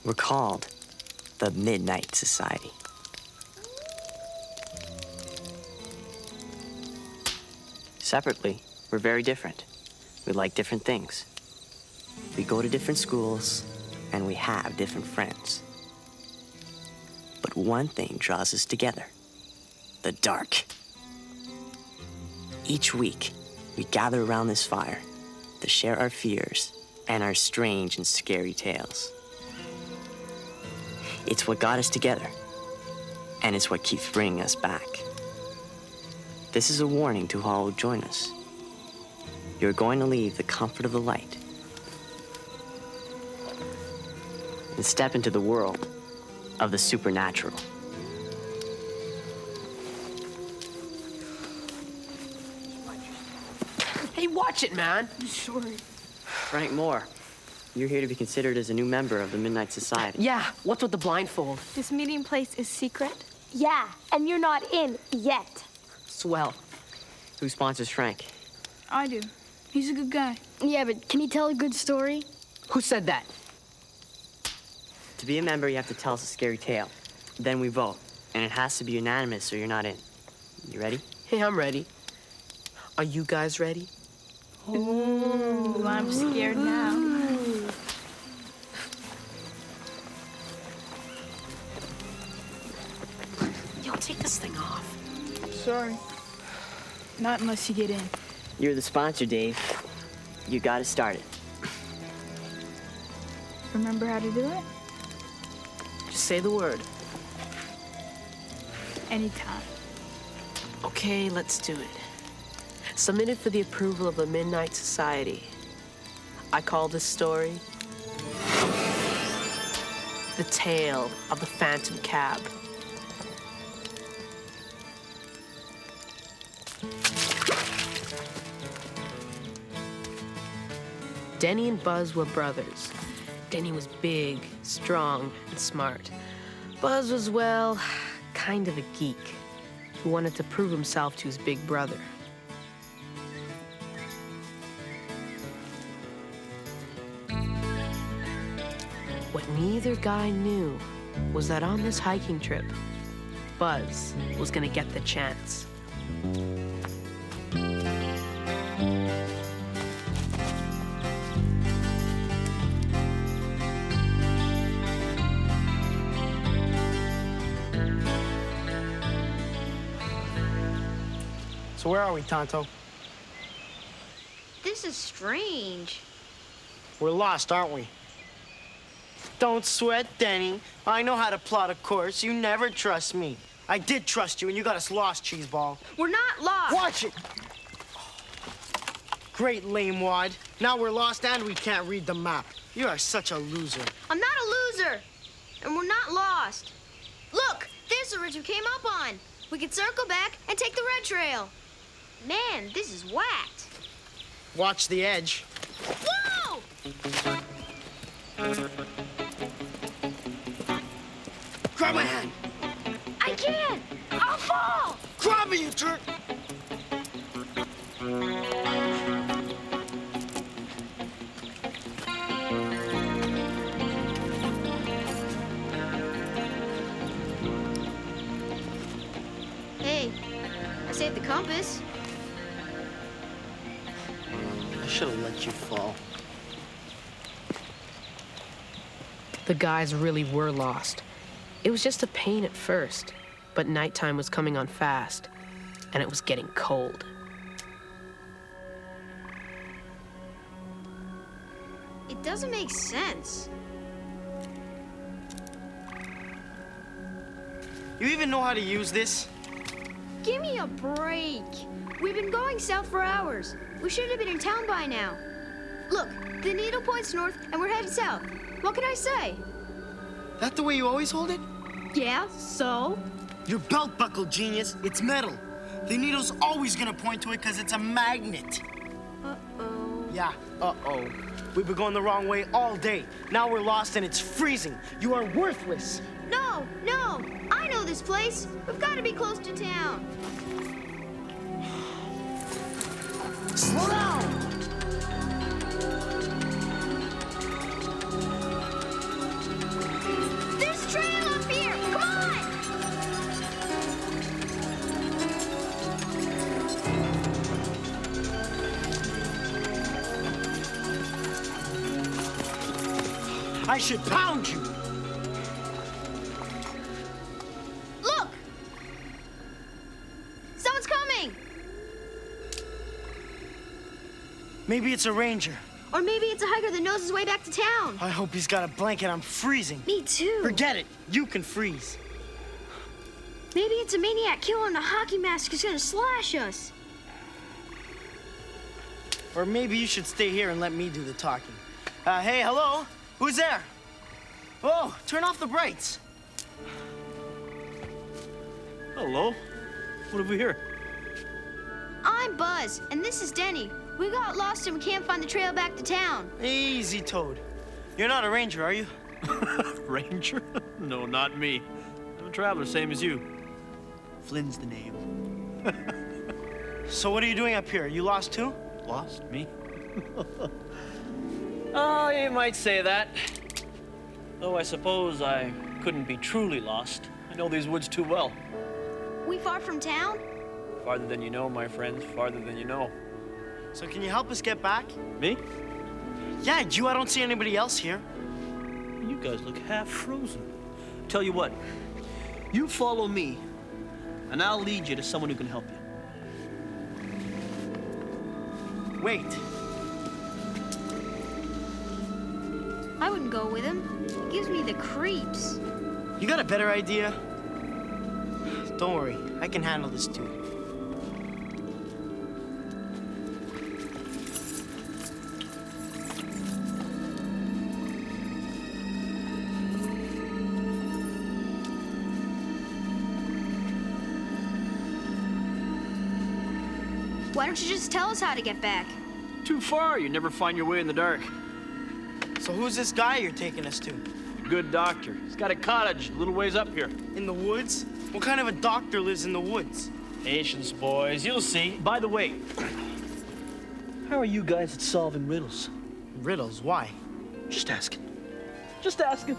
We're called the Midnight Society. Separately, we're very different. We like different things. We go to different schools, and we have different friends. But one thing draws us together: the dark. Each week, we gather around this fire to share our fears and our strange and scary tales. It's what got us together, and it's what keeps bringing us back. This is a warning to all who join us. You're going to leave the comfort of the light and step into the world of the supernatural. Hey, watch it, man. I'm sorry. Frank Moore, you're here to be considered as a new member of the Midnight Society. Yeah, what's with the blindfold? This meeting place is secret? Yeah, and you're not in yet. Swell. Who sponsors Frank? I do. He's a good guy. Yeah, but can he tell a good story? Who said that? To be a member, you have to tell us a scary tale. Then we vote, and it has to be unanimous or you're not in. You ready? Hey, I'm ready. Are you guys ready? Ooh, I'm scared now. Yo, take this thing off. Sorry. Not unless you get in. You're the sponsor, Dave. You gotta start it. Remember how to do it? Just say the word. Anytime. Okay, let's do it. Submitted for the approval of the Midnight Society. I call this story The Tale of the Phantom Cab. Denny and Buzz were brothers. Denny was big, strong, and smart. Buzz was, well, kind of a geek who wanted to prove himself to his big brother. What neither guy knew was that on this hiking trip, Buzz was gonna get the chance. So where are we, Tonto? This is strange. We're lost, aren't we? Don't sweat, Denny. I know how to plot a course. You never trust me. I did trust you, and you got us lost, cheeseball. We're not lost. Watch it! Great lame wad. Now we're lost and we can't read the map. You are such a loser. I'm not a loser. And we're not lost. Look, there's the ridge we came up on. We can circle back and take the red trail. Man, this is whacked. Watch the edge. Whoa! Grab my hand. I can't. I'll fall. Grab me, you jerk! Hey, I saved the compass. I should have let you fall. The guys really were lost. It was just a pain at first, but nighttime was coming on fast, and it was getting cold. It doesn't make sense. You even know how to use this? Give me a break. We've been going south for hours. We should have been in town by now. Look, the needle points north and we're headed south. What can I say? That the way you always hold it? Yeah, so? Your belt buckle, genius. It's metal. The needle's always gonna point to it because it's a magnet. Uh-oh. Yeah, uh-oh. We've been going the wrong way all day. Now we're lost and it's freezing. You are worthless. No, no. I know this place. We've got to be close to town. Slow down! I should pound you. Look! Someone's coming! Maybe it's a ranger. Or maybe it's a hiker that knows his way back to town. I hope he's got a blanket. I'm freezing. Me too. Forget it. You can freeze. Maybe it's a maniac killer in a hockey mask who's gonna slash us. Or maybe you should stay here and let me do the talking. Hey, hello? Who's there? Oh, turn off the brights. Hello. What have we here? I'm Buzz, and this is Denny. We got lost and we can't find the trail back to town. Easy, Toad. You're not a ranger, are you? Ranger? No, not me. I'm a traveler, same as you. Flynn's the name. So what are you doing up here? You lost too? Lost? Me? Oh, you might say that. Though I suppose I couldn't be truly lost. I know these woods too well. We far from town? Farther than you know, my friends, farther than you know. So can you help us get back? Me? Yeah, you. I don't see anybody else here. You guys look half frozen. Tell you what, you follow me, and I'll lead you to someone who can help you. Wait. I wouldn't go with him. He gives me the creeps. You got a better idea? Don't worry. I can handle this too. Why don't you just tell us how to get back? Too far, you never find your way in the dark. So who's this guy you're taking us to? Good doctor. He's got a cottage a little ways up here. In the woods? What kind of a doctor lives in the woods? Patience, boys. You'll see. By the way, how are you guys at solving riddles? Riddles? Why? Just asking. Just asking.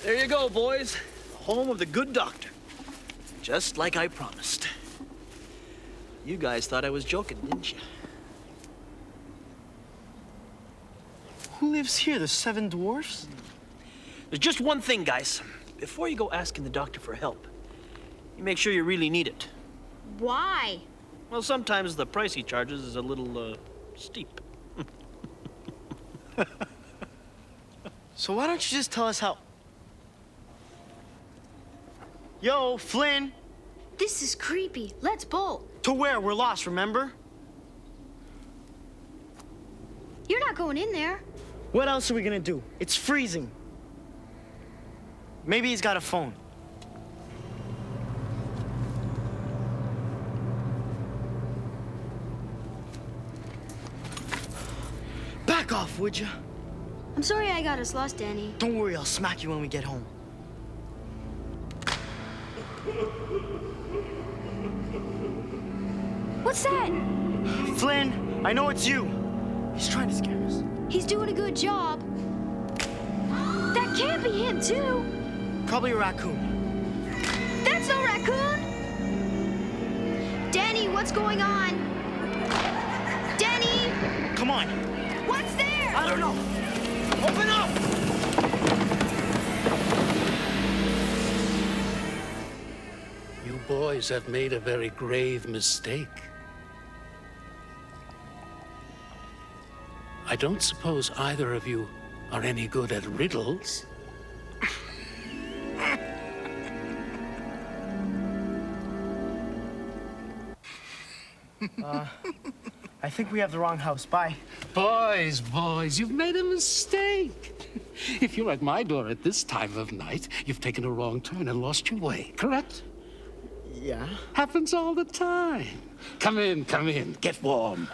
There you go, boys. Home of the good doctor. Just like I promised. You guys thought I was joking, didn't you? Who lives here? The 7 dwarfs? There's just one thing, guys. Before you go asking the doctor for help, you make sure you really need it. Why? Well, sometimes the price he charges is a little, steep. So why don't you just tell us how... Yo, Flynn! This is creepy. Let's bolt. To where? We're lost, remember? You're not going in there. What else are we gonna do? It's freezing. Maybe he's got a phone. Back off, would you? I'm sorry I got us lost, Danny. Don't worry, I'll smack you when we get home. What's that? Flynn, I know it's you. He's trying to scare us. He's doing a good job. That can't be him, too. Probably a raccoon. That's no raccoon. Danny, what's going on? Danny! Come on. What's there? I don't know. Open up! You boys have made a very grave mistake. I don't suppose either of you are any good at riddles. I think we have the wrong house. Bye. Boys, you've made a mistake. If you're at my door at this time of night, you've taken a wrong turn and lost your way, correct? Yeah? Happens all the time. Come in, get warm.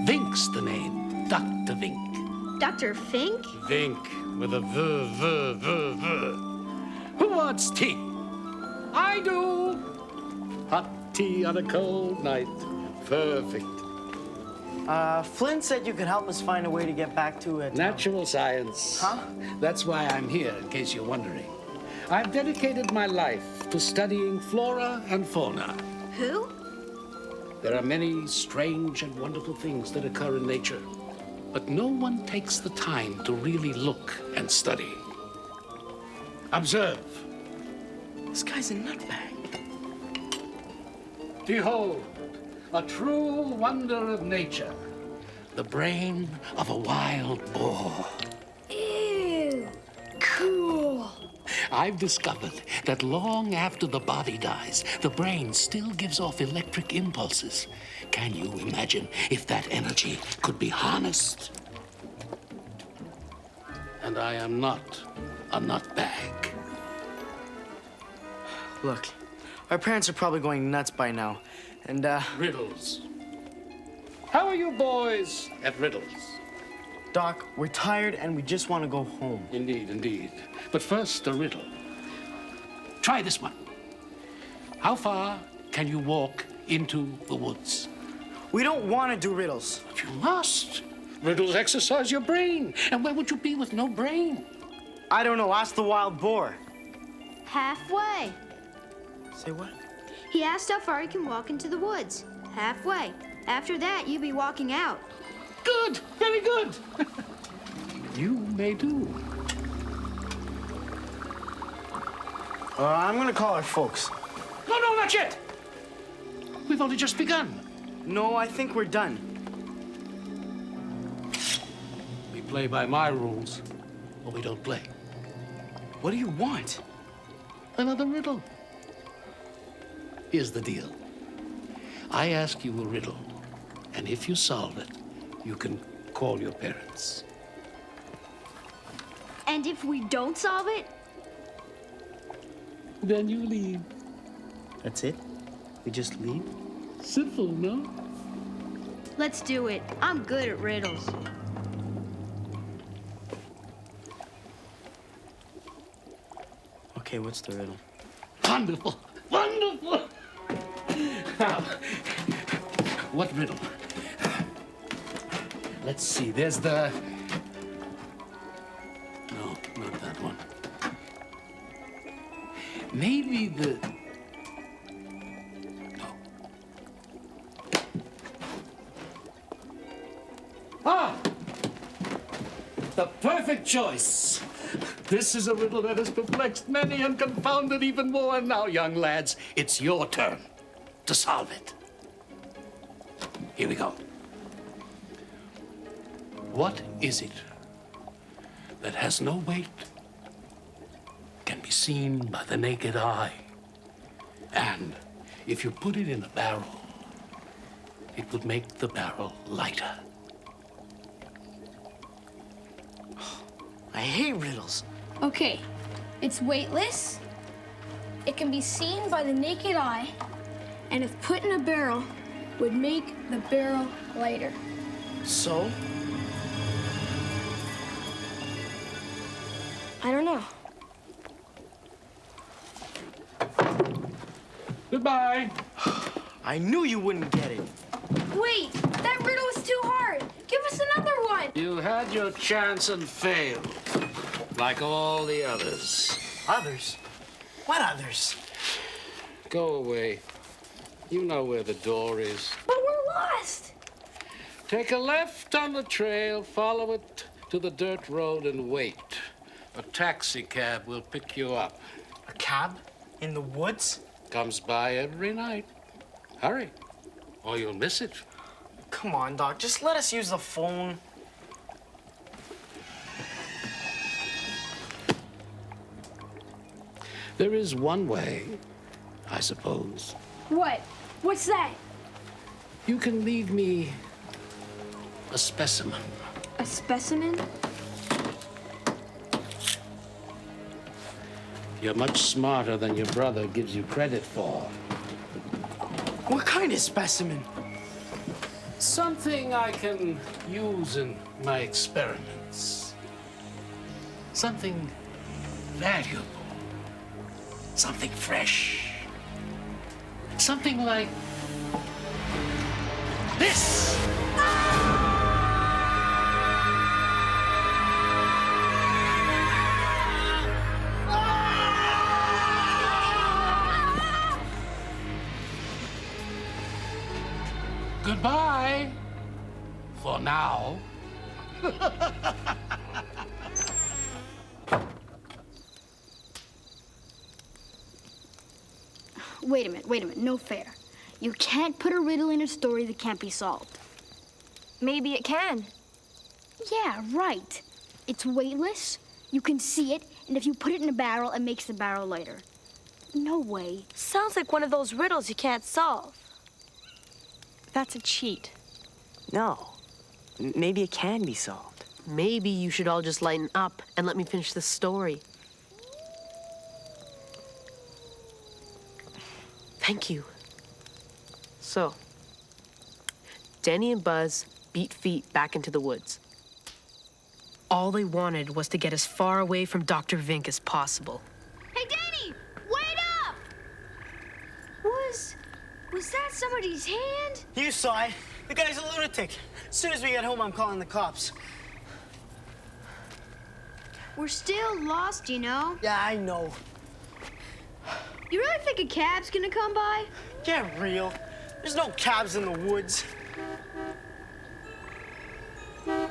Vink's the name, Dr. Vink. Dr. Vink? Vink with a v. Who wants tea? I do. Hot tea on a cold night. Perfect. Flynn said you could help us find a way to get back to it. Natural science. Huh? That's why I'm here, in case you're wondering. I've dedicated my life to studying flora and fauna. Who? There are many strange and wonderful things that occur in nature, but no one takes the time to really look and study. Observe. This guy's a nutbag. Behold, a true wonder of nature, the brain of a wild boar. Ew. Cool. I've discovered that long after the body dies, the brain still gives off electric impulses. Can you imagine if that energy could be harnessed? And I am not a nutbag. Look, our parents are probably going nuts by now. And, Riddles. How are you boys at riddles? Doc, we're tired and we just want to go home. Indeed, indeed. But first, a riddle. Try this one. How far can you walk into the woods? We don't want to do riddles. But you must. Riddles exercise your brain. And where would you be with no brain? I don't know. Ask the wild boar. Halfway. Say what? He asked how far he can walk into the woods. Halfway. After that, you'd be walking out. Good. Very good. You may do. I'm going to call our folks. No, not yet. We've only just begun. No, I think we're done. We play by my rules, or we don't play. What do you want? Another riddle. Here's the deal. I ask you a riddle, and if you solve it, you can call your parents. And if we don't solve it? Then you leave. That's it? We just leave? Simple, no? Let's do it. I'm good at riddles. Okay, what's the riddle? Wonderful! Wonderful! Now, what riddle? Let's see, there's the... No, not that one. Maybe the... No. Ah! The perfect choice. This is a riddle that has perplexed many and confounded even more. And now, young lads, it's your turn to solve it. Here we go. What is it that has no weight, can be seen by the naked eye, and if you put it in a barrel, it would make the barrel lighter? I hate riddles. Okay, it's weightless, it can be seen by the naked eye, and if put in a barrel, would make the barrel lighter. So? I don't know. Goodbye. I knew you wouldn't get it. Wait, that riddle was too hard. Give us another one. You had your chance and failed, like all the others. Others? What others? Go away. You know where the door is. But we're lost. Take a left on the trail, follow it to the dirt road, and wait. A taxi cab will pick you up. A cab? In the woods? Comes by every night. Hurry, or you'll miss it. Come on, Doc. Just let us use the phone. There is one way, I suppose. What? What's that? You can leave me a specimen. A specimen? You're much smarter than your brother gives you credit for. What kind of specimen? Something I can use in my experiments. Something valuable. Something fresh. Something like this. Goodbye. For now. Wait a minute, no fair. You can't put a riddle in a story that can't be solved. Maybe it can. Yeah, right. It's weightless, you can see it, and if you put it in a barrel, it makes the barrel lighter. No way. Sounds like one of those riddles you can't solve. That's a cheat. No. Maybe it can be solved. Maybe you should all just lighten up and let me finish the story. Thank you. So, Denny and Buzz beat feet back into the woods. All they wanted was to get as far away from Dr. Vink as possible. Hey, Denny! Wait up! Was that somebody's hand? You saw it. The guy's a lunatic. As soon as we get home, I'm calling the cops. We're still lost, you know. Yeah, I know. You really think a cab's gonna come by? Get real. There's no cabs in the woods. No.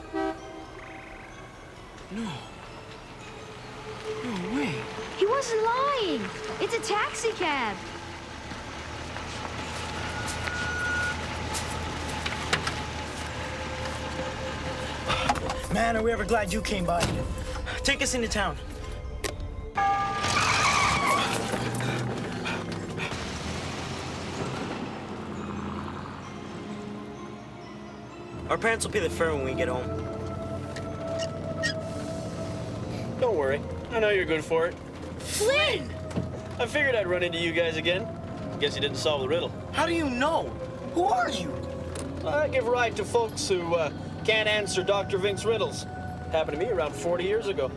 No way. He wasn't lying. It's a taxi cab. Man, are we ever glad you came by. Take us into town. Our parents will pay the fare when we get home. Don't worry. I know you're good for it. Flynn! I figured I'd run into you guys again. Guess you didn't solve the riddle. How do you know? Who are you? I give ride to folks who can't answer Dr. Vink's riddles. Happened to me around 40 years ago.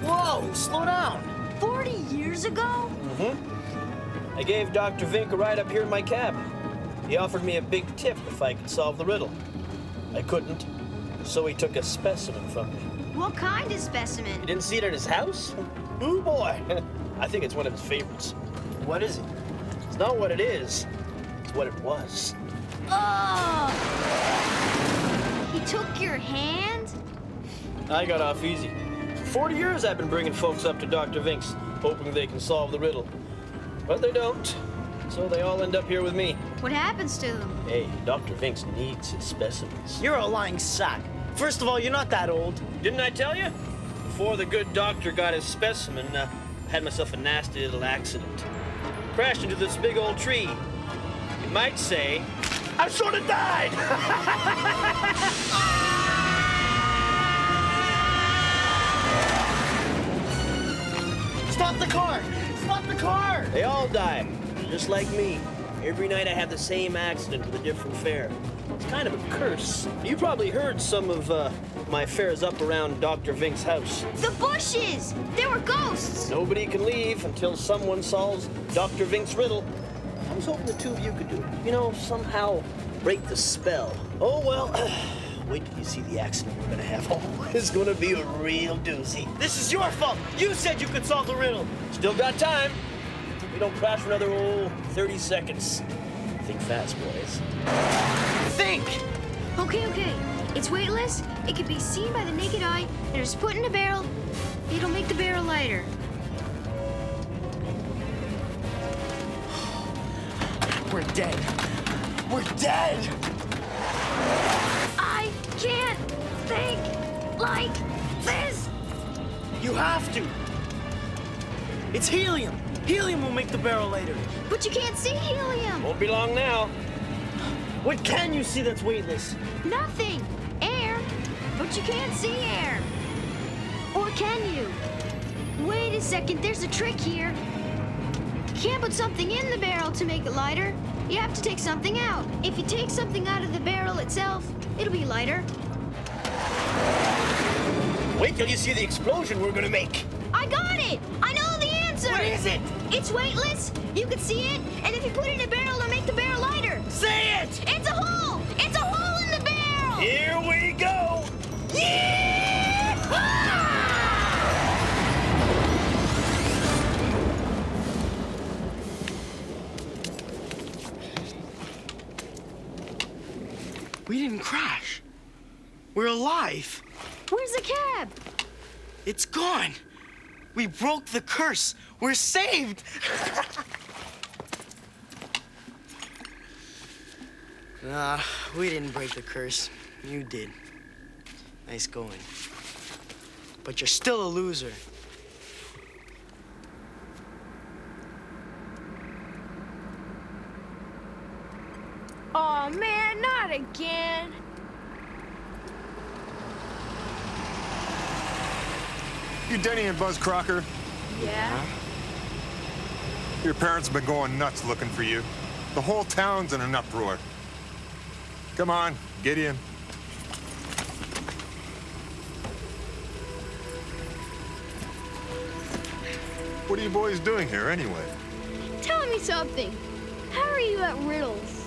Whoa, slow down. 40 years ago? I gave Dr. Vink a ride up here in my cab. He offered me a big tip if I could solve the riddle. I couldn't, so he took a specimen from me. What kind of specimen? You didn't see it at his house? Ooh, boy. I think it's one of his favorites. What is it? It's not what it is. It's what it was. Oh! He took your hand? I got off easy. For 40 years I've been bringing folks up to Dr. Vink's, hoping they can solve the riddle. But they don't, so they all end up here with me. What happens to them? Hey, Dr. Vink's needs his specimens. You're a lying sack. First of all, you're not that old. Didn't I tell you? Before the good doctor got his specimen, I had myself a nasty little accident. Crashed into this big old tree. You might say, I sort of died! Stop the car! Stop the car! They all die, just like me. Every night I have the same accident with a different fare. It's kind of a curse. You probably heard some of my fares up around Dr. Vink's house. The bushes! They were ghosts! Nobody can leave until someone solves Dr. Vink's riddle. I was hoping the two of you could do it. You know, somehow break the spell. Oh, well, wait till you see the accident we're gonna have. Oh, it's gonna be a real doozy. This is your fault. You said you could solve the riddle. Still got time. We don't crash for another, 30 seconds. Think fast, boys. Think! Okay. It's weightless, it can be seen by the naked eye, and if it's put in a barrel, it'll make the barrel lighter. We're dead. We're dead! I can't think like this! You have to. It's helium. Helium will make the barrel lighter. But you can't see helium! Won't be long now. What can you see that's weightless? Nothing! Air! But you can't see air! Or can you? Wait a second, there's a trick here. can't put something in the barrel to make it lighter. You have to take something out. If you take something out of the barrel itself, it'll be lighter. Wait till you see the explosion we're gonna make. I got it! I know the answer! What is it? It's weightless, you can see it, and if you put it in a barrel, it'll make the barrel lighter. Say it! It's a hole! It's a hole in the barrel! Here we go! We didn't crash. We're alive. Where's the cab? It's gone. We broke the curse. We're saved. Nah, we didn't break the curse. You did. Nice going. But you're still a loser. Oh man, not again. You Denny and Buzz Crocker? Yeah? Your parents have been going nuts looking for you. The whole town's in an uproar. Come on, get in. What are you boys doing here anyway? Tell me something. How are you at riddles?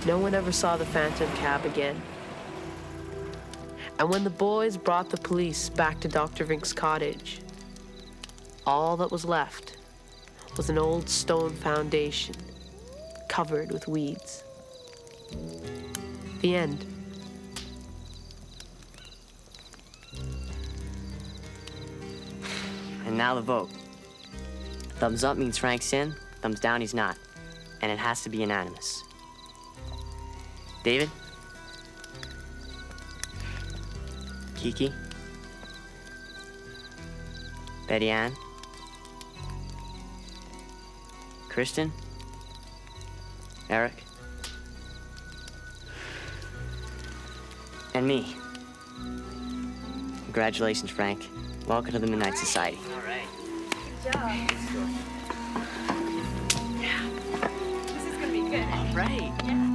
No one ever saw the phantom cab again. And when the boys brought the police back to Dr. Vink's cottage, all that was left was an old stone foundation covered with weeds. The end. And now the vote. Thumbs up means Frank's in, thumbs down he's not. And it has to be unanimous. David? Kiki? Betty Ann? Kristen? Eric? And me. Congratulations, Frank. Welcome to the Midnight Society. All right. Good job. This is gonna be good. All right. Yeah.